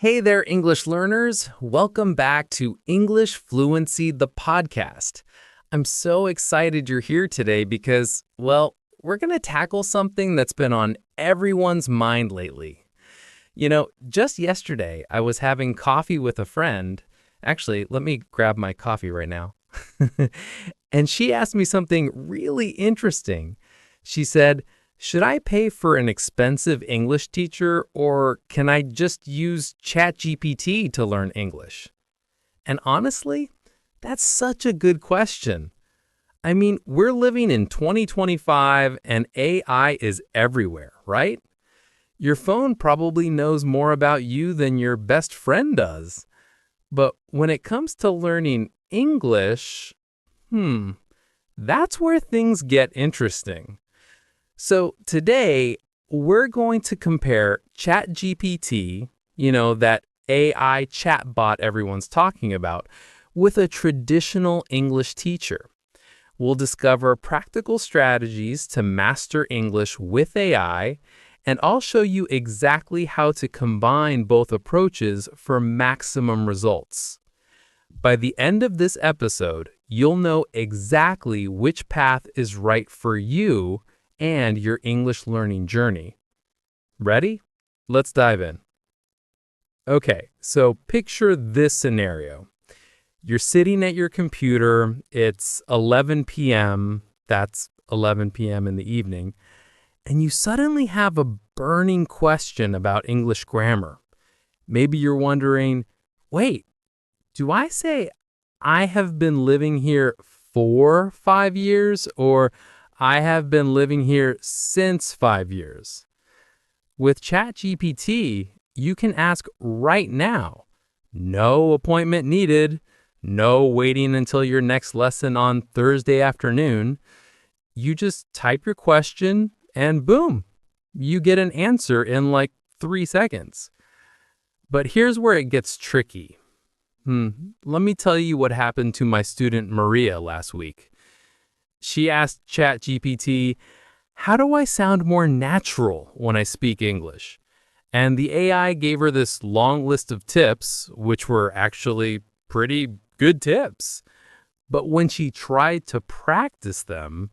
Hey there, English learners. Welcome back to English Fluency, the podcast. I'm so excited you're here today because, well, we're going to tackle something that's been on everyone's mind lately. Just yesterday, I was having coffee with a friend. Actually, let me grab my coffee right now. And she asked me something really interesting. She said, should I pay for an expensive English teacher or can I just use ChatGPT to learn English? And honestly, that's such a good question. I mean, we're living in 2025 and AI is everywhere, right? Your phone probably knows more about you than your best friend does. But when it comes to learning English, that's where things get interesting. So today, we're going to compare ChatGPT, that AI chatbot everyone's talking about, with a traditional English teacher. We'll discover practical strategies to master English with AI, and I'll show you exactly how to combine both approaches for maximum results. By the end of this episode, you'll know exactly which path is right for you and your English learning journey. Ready? Let's dive in. Okay, so picture this scenario. You're sitting at your computer, it's 11 p.m., that's 11 p.m. in the evening, and you suddenly have a burning question about English grammar. Maybe you're wondering, wait, do I say I have been living here for 5 years or I have been living here since 5 years? With ChatGPT, you can ask right now. No appointment needed. No waiting until your next lesson on Thursday afternoon. You just type your question and boom, you get an answer in like 3 seconds. But here's where it gets tricky. Let me tell you what happened to my student Maria last week. She asked ChatGPT, how do I sound more natural when I speak English? And the AI gave her this long list of tips, which were actually pretty good tips. But when she tried to practice them,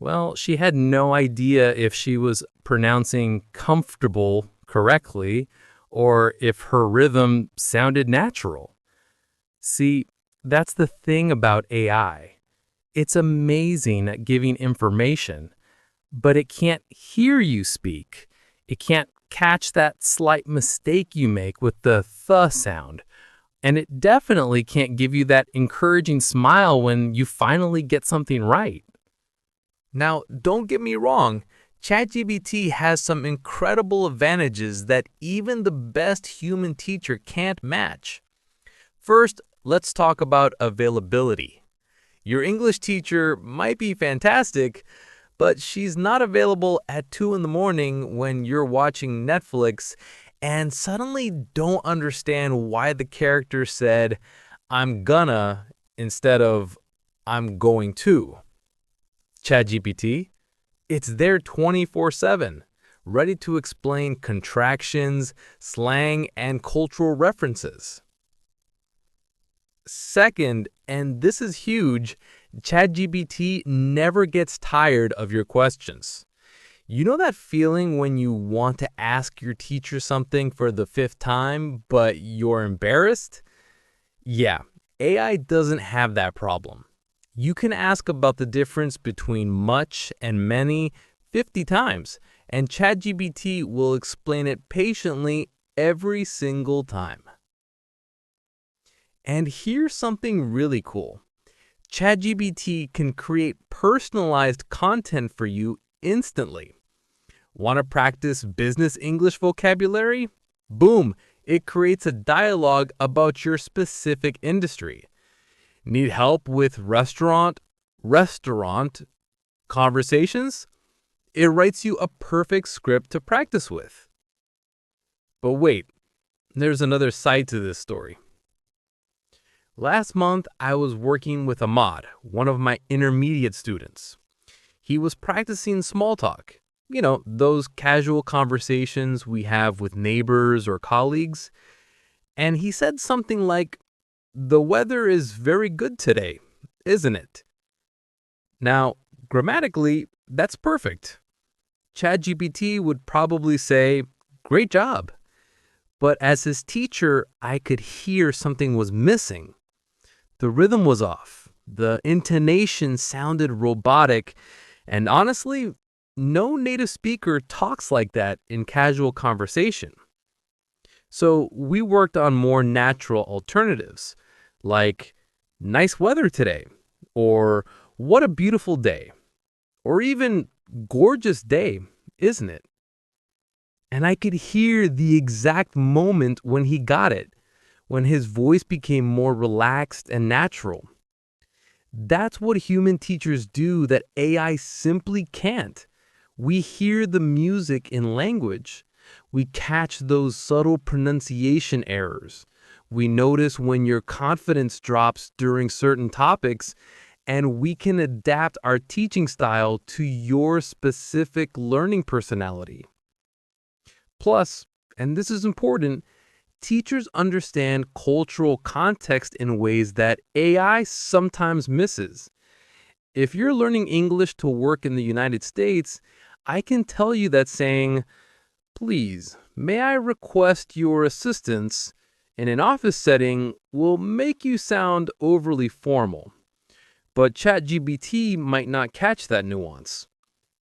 well, she had no idea if she was pronouncing comfortable correctly or if her rhythm sounded natural. See, that's the thing about AI. It's amazing at giving information, but it can't hear you speak. It can't catch that slight mistake you make with the th sound. And it definitely can't give you that encouraging smile when you finally get something right. Now, don't get me wrong, ChatGPT has some incredible advantages that even the best human teacher can't match. First, let's talk about availability. Your English teacher might be fantastic, but she's not available at 2 in the morning when you're watching Netflix and suddenly don't understand why the character said, I'm gonna, instead of I'm going to. ChatGPT, it's there 24/7, ready to explain contractions, slang, and cultural references. Second, and this is huge, ChatGPT never gets tired of your questions. You know that feeling when you want to ask your teacher something for the 5th time, but you're embarrassed? Yeah, AI doesn't have that problem. You can ask about the difference between much and many 50 times, and ChatGPT will explain it patiently every single time. And here's something really cool. ChatGPT can create personalized content for you instantly. Want to practice business English vocabulary? Boom, it creates a dialogue about your specific industry. Need help with restaurant conversations? It writes you a perfect script to practice with. But wait, there's another side to this story. Last month, I was working with Ahmad, one of my intermediate students. He was practicing small talk. Those casual conversations we have with neighbors or colleagues. And he said something like, "The weather is very good today, isn't it?" Now, grammatically, that's perfect. ChatGPT would probably say, "Great job." But as his teacher, I could hear something was missing. The rhythm was off. The intonation sounded robotic. And honestly, no native speaker talks like that in casual conversation. So we worked on more natural alternatives, like "nice weather today," or "what a beautiful day," or even "gorgeous day, isn't it?" And I could hear the exact moment when he got it, when his voice became more relaxed and natural. That's what human teachers do that AI simply can't. We hear the music in language. We catch those subtle pronunciation errors. We notice when your confidence drops during certain topics, and we can adapt our teaching style to your specific learning personality. Plus, and this is important, teachers understand cultural context in ways that AI sometimes misses. If you're learning English to work in the United States, I can tell you that saying, "Please, may I request your assistance," in an office setting will make you sound overly formal. But ChatGPT might not catch that nuance.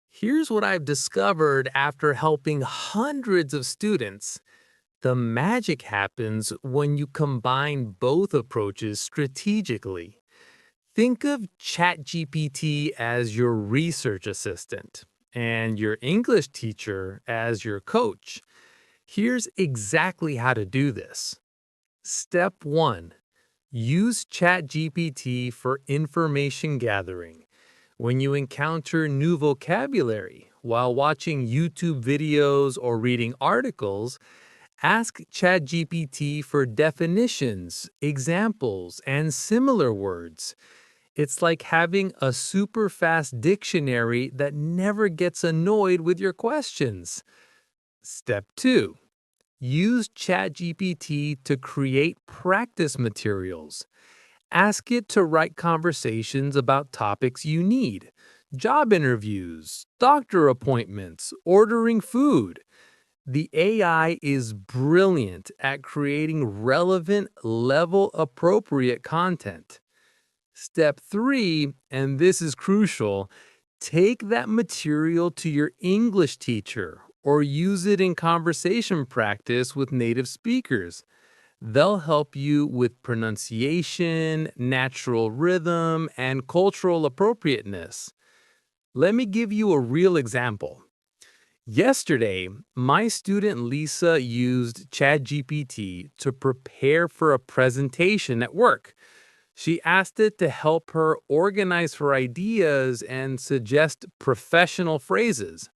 Here's what I've discovered after helping hundreds of students. The magic happens when you combine both approaches strategically. Think of ChatGPT as your research assistant and your English teacher as your coach. Here's exactly how to do this. Step 1. Use ChatGPT for information gathering. When you encounter new vocabulary while watching YouTube videos or reading articles, ask ChatGPT for definitions, examples, and similar words. It's like having a super fast dictionary that never gets annoyed with your questions. Step 2. Use ChatGPT to create practice materials. Ask it to write conversations about topics you need: job interviews, doctor appointments, ordering food. The AI is brilliant at creating relevant, level appropriate content. Step 3, and this is crucial, take that material to your English teacher or use it in conversation practice with native speakers. They'll help you with pronunciation, natural rhythm, and cultural appropriateness. Let me give you a real example. Yesterday, my student Lisa used ChatGPT to prepare for a presentation at work. She asked it to help her organize her ideas and suggest professional phrases.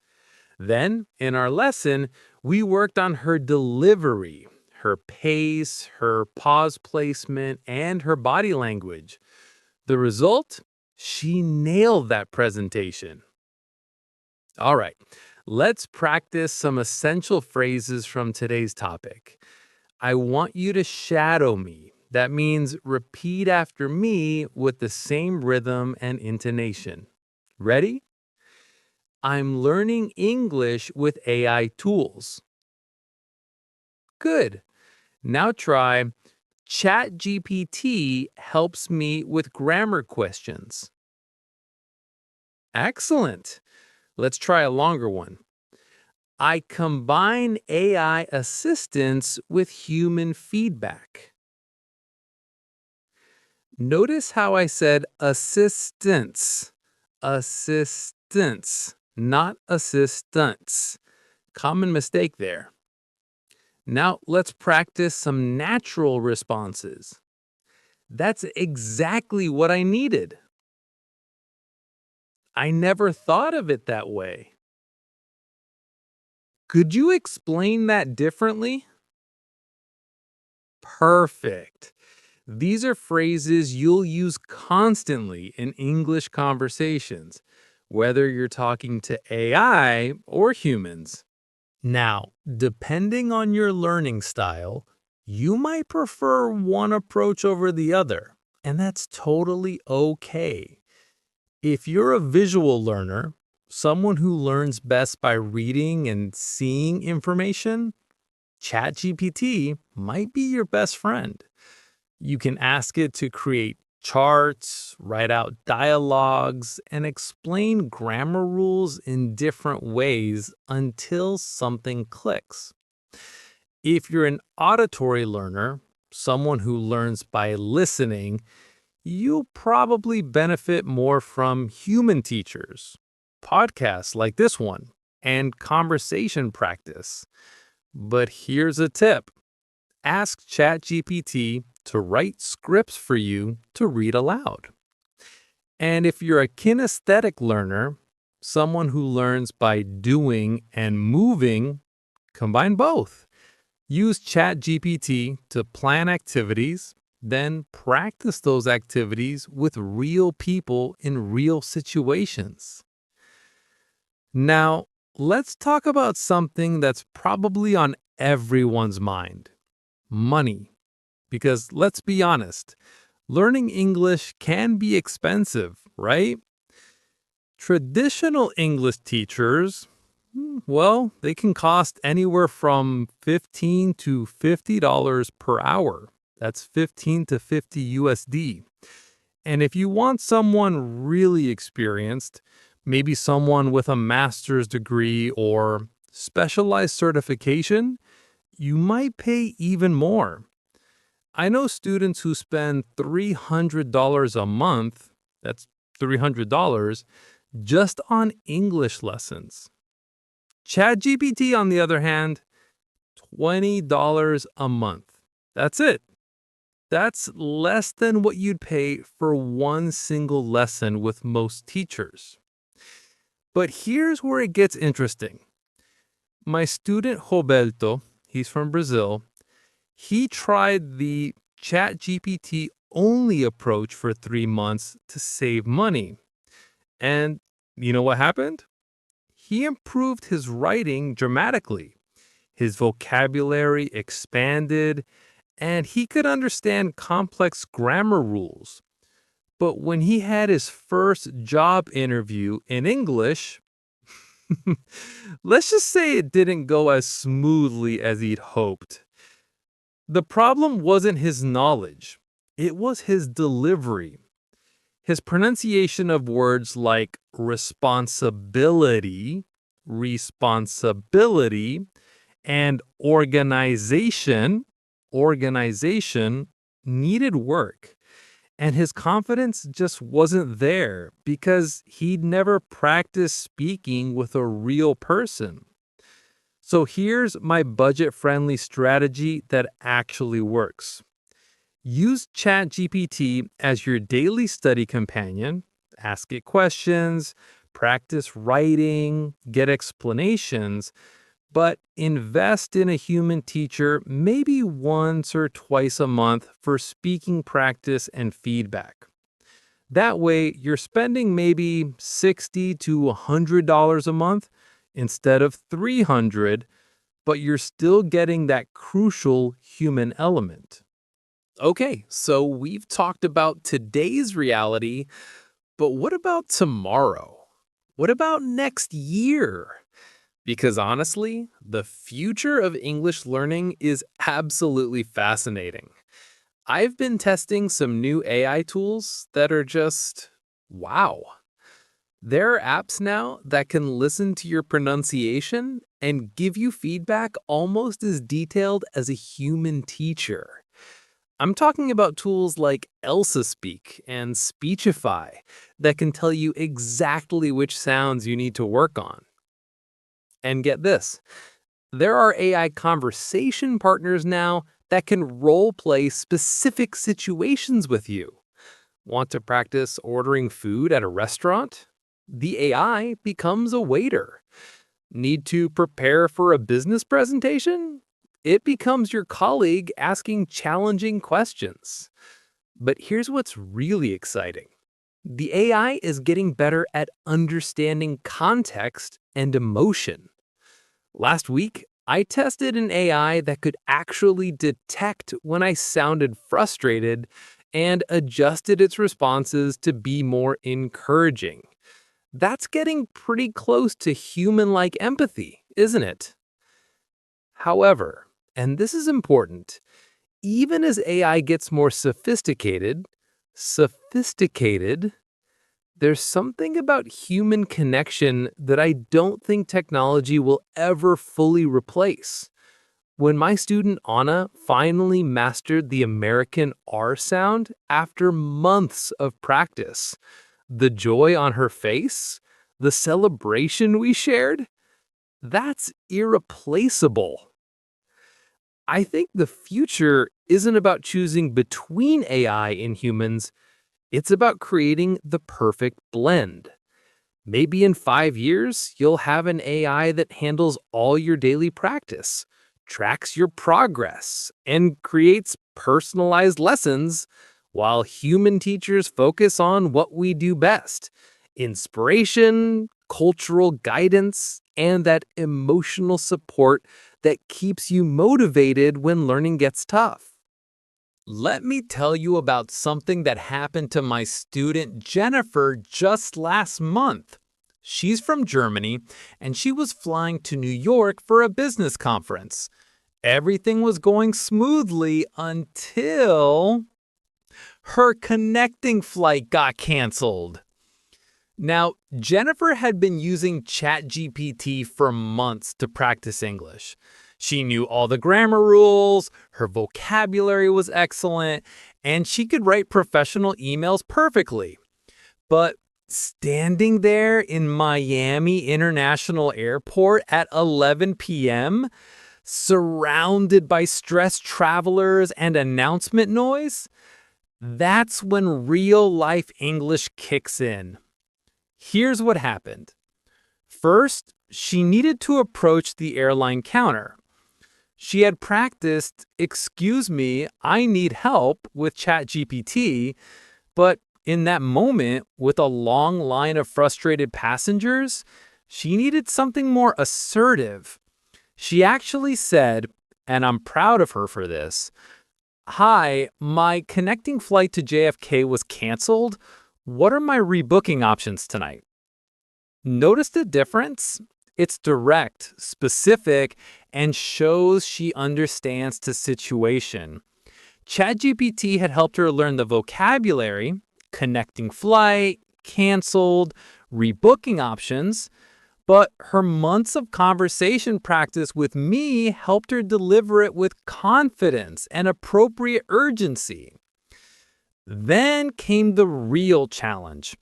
Then, in our lesson, we worked on her delivery, her pace, her pause placement, and her body language. The result? She nailed that presentation. All right, let's practice some essential phrases from today's topic. I want you to shadow me. That means repeat after me with the same rhythm and intonation. Ready? I'm learning English with AI tools. Good. Now try ChatGPT helps me with grammar questions. Excellent. Let's try a longer one. I combine AI assistance with human feedback. Notice how I said assistance. Assistance, not assistants. Common mistake there. Now let's practice some natural responses. That's exactly what I needed. I never thought of it that way. Could you explain that differently? Perfect. These are phrases you'll use constantly in English conversations, whether you're talking to AI or humans. Now, depending on your learning style, You might prefer one approach over the other, and that's totally okay. If you're a visual learner, someone who learns best by reading and seeing information, ChatGPT might be your best friend. You can ask it to create charts, write out dialogues, and explain grammar rules in different ways until something clicks. If you're an auditory learner, someone who learns by listening, you'll probably benefit more from human teachers, podcasts like this one, and conversation practice. But here's a tip. Ask ChatGPT to write scripts for you to read aloud. And if you're a kinesthetic learner, someone who learns by doing and moving, combine both. Use ChatGPT to plan activities, then practice those activities with real people in real situations. Now, let's talk about something that's probably on everyone's mind: money. Because let's be honest, learning English can be expensive, right? Traditional English teachers, well, they can cost anywhere from $15 to $50 per hour. That's 15 to 50 USD. And if you want someone really experienced, maybe someone with a master's degree or specialized certification, you might pay even more. I know students who spend $300 a month, that's $300, just on English lessons. ChatGPT, on the other hand, $20 a month. That's it. That's less than what you'd pay for one single lesson with most teachers. But here's where it gets interesting. My student Roberto, he's from Brazil, he tried the ChatGPT only approach for 3 months to save money. And you know what happened? He improved his writing dramatically. His vocabulary expanded, and he could understand complex grammar rules. But when he had his first job interview in English, let's just say it didn't go as smoothly as he'd hoped. The problem wasn't his knowledge, it was his delivery. His pronunciation of words like responsibility, and organization needed work. And his confidence just wasn't there because he'd never practiced speaking with a real person. So here's my budget-friendly strategy that actually works. Use ChatGPT as your daily study companion, ask it questions, practice writing, get explanations, but invest in a human teacher maybe once or twice a month for speaking practice and feedback. That way, you're spending maybe $60 to $100 a month instead of $300, but you're still getting that crucial human element. Okay, so we've talked about today's reality, but what about tomorrow? What about next year? Because honestly, the future of English learning is absolutely fascinating. I've been testing some new AI tools that are just wow. There are apps now that can listen to your pronunciation and give you feedback almost as detailed as a human teacher. I'm talking about tools like Elsa Speak and Speechify that can tell you exactly which sounds you need to work on. And get this, there are AI conversation partners now that can role play specific situations with you. Want to practice ordering food at a restaurant? The AI becomes a waiter. Need to prepare for a business presentation? It becomes your colleague asking challenging questions. But here's what's really exciting. The AI is getting better at understanding context and emotion. Last week, I tested an AI that could actually detect when I sounded frustrated and adjusted its responses to be more encouraging. That's getting pretty close to human-like empathy, isn't it? However, and this is important, even as AI gets more sophisticated, there's something about human connection that I don't think technology will ever fully replace. When my student Anna finally mastered the American R sound after months of practice, the joy on her face, the celebration we shared, that's irreplaceable. I think the future isn't about choosing between AI and humans, it's about creating the perfect blend. Maybe in 5 years, you'll have an AI that handles all your daily practice, tracks your progress, and creates personalized lessons, while human teachers focus on what we do best: inspiration, cultural guidance, and that emotional support that keeps you motivated when learning gets tough. Let me tell you about something that happened to my student Jennifer just last month. She's from Germany, and she was flying to New York for a business conference. Everything was going smoothly until her connecting flight got canceled. Now, Jennifer had been using ChatGPT for months to practice English. She knew all the grammar rules, her vocabulary was excellent, and she could write professional emails perfectly. But standing there in Miami International Airport at 11 p.m., surrounded by stressed travelers and announcement noise, that's when real-life English kicks in. Here's what happened. First, she needed to approach the airline counter. She had practiced, "Excuse me, I need help," with ChatGPT, but in that moment, with a long line of frustrated passengers, she needed something more assertive. She actually said, and I'm proud of her for this, "Hi, my connecting flight to JFK was canceled. What are my rebooking options tonight?" Notice the difference? It's direct, specific, and shows she understands the situation. ChatGPT had helped her learn the vocabulary, connecting flight, canceled, rebooking options, but her months of conversation practice with me helped her deliver it with confidence and appropriate urgency. Then came the real challenge.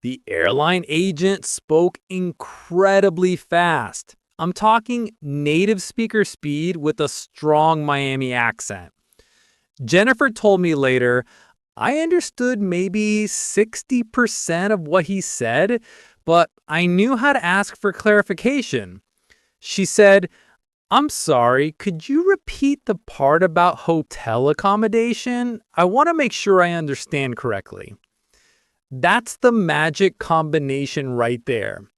The airline agent spoke incredibly fast. I'm talking native speaker speed with a strong Miami accent. Jennifer told me later, "I understood maybe 60% of what he said, but I knew how to ask for clarification." She said, "I'm sorry, could you repeat the part about hotel accommodation? I want to make sure I understand correctly." That's the magic combination right there.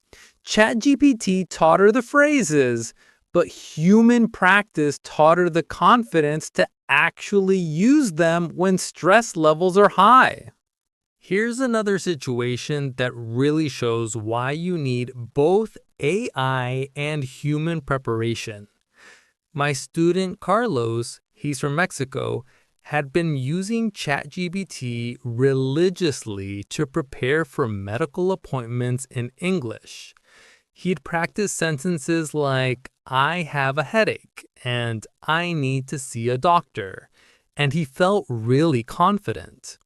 ChatGPT taught her the phrases, but human practice taught her the confidence to actually use them when stress levels are high. Here's another situation that really shows why you need both AI and human preparation. My student Carlos, he's from Mexico, had been using ChatGPT religiously to prepare for medical appointments in English. He'd practice sentences like, "I have a headache," and "I need to see a doctor," and he felt really confident.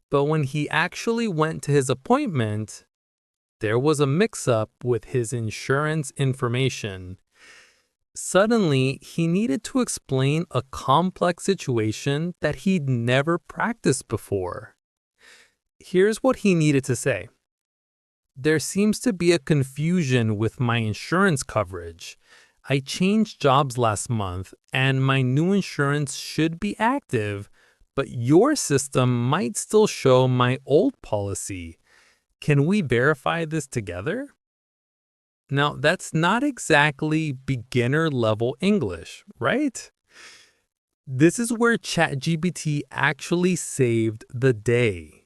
But when he actually went to his appointment, there was a mix-up with his insurance information. Suddenly, he needed to explain a complex situation that he'd never practiced before. Here's what he needed to say. "There seems to be a confusion with my insurance coverage. I changed jobs last month, and my new insurance should be active, but your system might still show my old policy. Can we verify this together?" Now, that's not exactly beginner level English, right? This is where ChatGPT actually saved the day.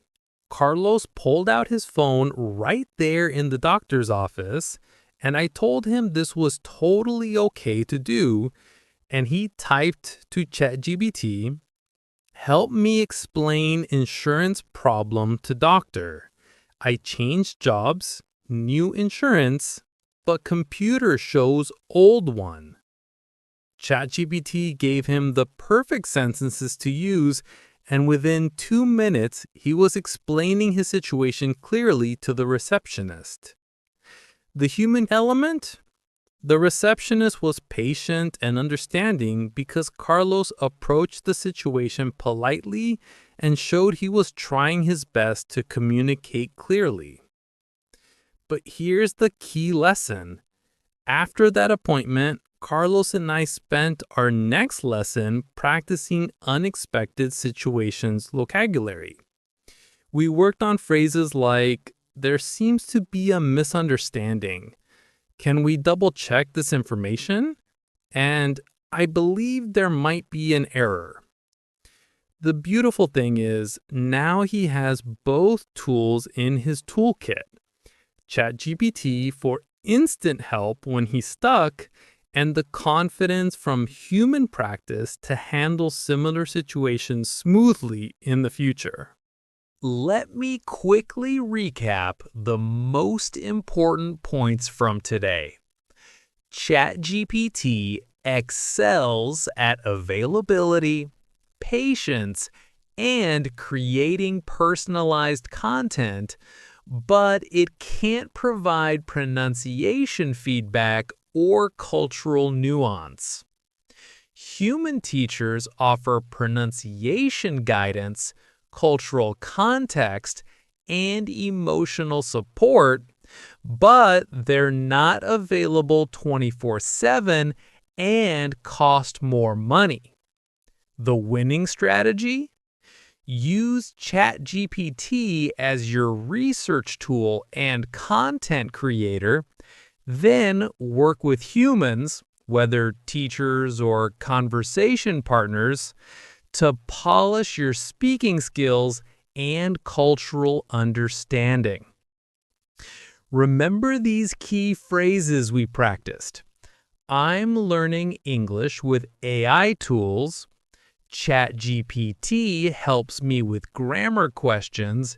Carlos pulled out his phone right there in the doctor's office, and I told him this was totally okay to do, and he typed to ChatGPT, "Help me explain insurance problem to doctor. I changed jobs, new insurance, but computer shows old one." ChatGPT gave him the perfect sentences to use, and within 2 minutes, he was explaining his situation clearly to the receptionist. The human element? The receptionist was patient and understanding because Carlos approached the situation politely and showed he was trying his best to communicate clearly. But here's the key lesson. After that appointment, Carlos and I spent our next lesson practicing unexpected situations vocabulary. We worked on phrases like, "There seems to be a misunderstanding. Can we double check this information?" And "I believe there might be an error." The beautiful thing is, now he has both tools in his toolkit. ChatGPT for instant help when he's stuck, and the confidence from human practice to handle similar situations smoothly in the future. Let me quickly recap the most important points from today. ChatGPT excels at availability, patience, and creating personalized content, but it can't provide pronunciation feedback or cultural nuance. Human teachers offer pronunciation guidance, cultural context, and emotional support, but they're not available 24/7 and cost more money. The winning strategy? Use ChatGPT as your research tool and content creator, then work with humans, whether teachers or conversation partners, to polish your speaking skills and cultural understanding. Remember these key phrases we practiced. I'm learning English with AI tools. ChatGPT helps me with grammar questions,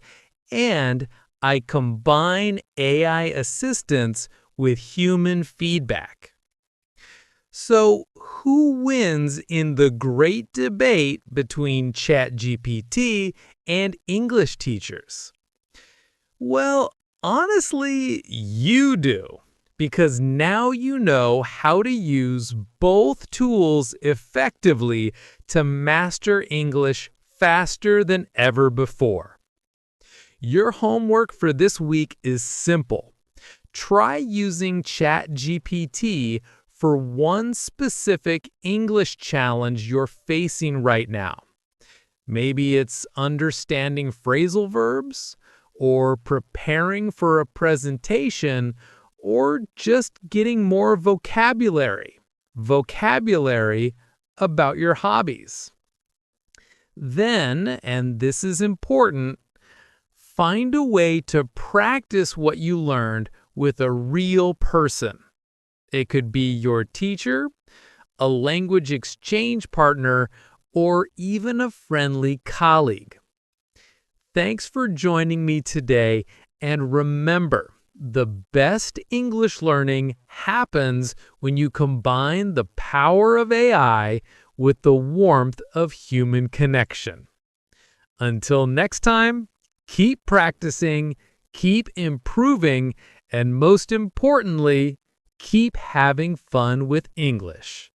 and I combine AI assistance with human feedback. So, who wins in the great debate between ChatGPT and English teachers? Well, honestly, you do, because now you know how to use both tools effectively to master English faster than ever before. Your homework for this week is simple. Try using ChatGPT for one specific English challenge you're facing right now. Maybe it's understanding phrasal verbs, or preparing for a presentation, or just getting more vocabulary. Vocabulary about your hobbies. Then, and this is important, find a way to practice what you learned with a real person. It could be your teacher, a language exchange partner, or even a friendly colleague. Thanks for joining me today, and remember, the best English learning happens when you combine the power of AI with the warmth of human connection. Until next time, keep practicing, keep improving, and most importantly, keep having fun with English.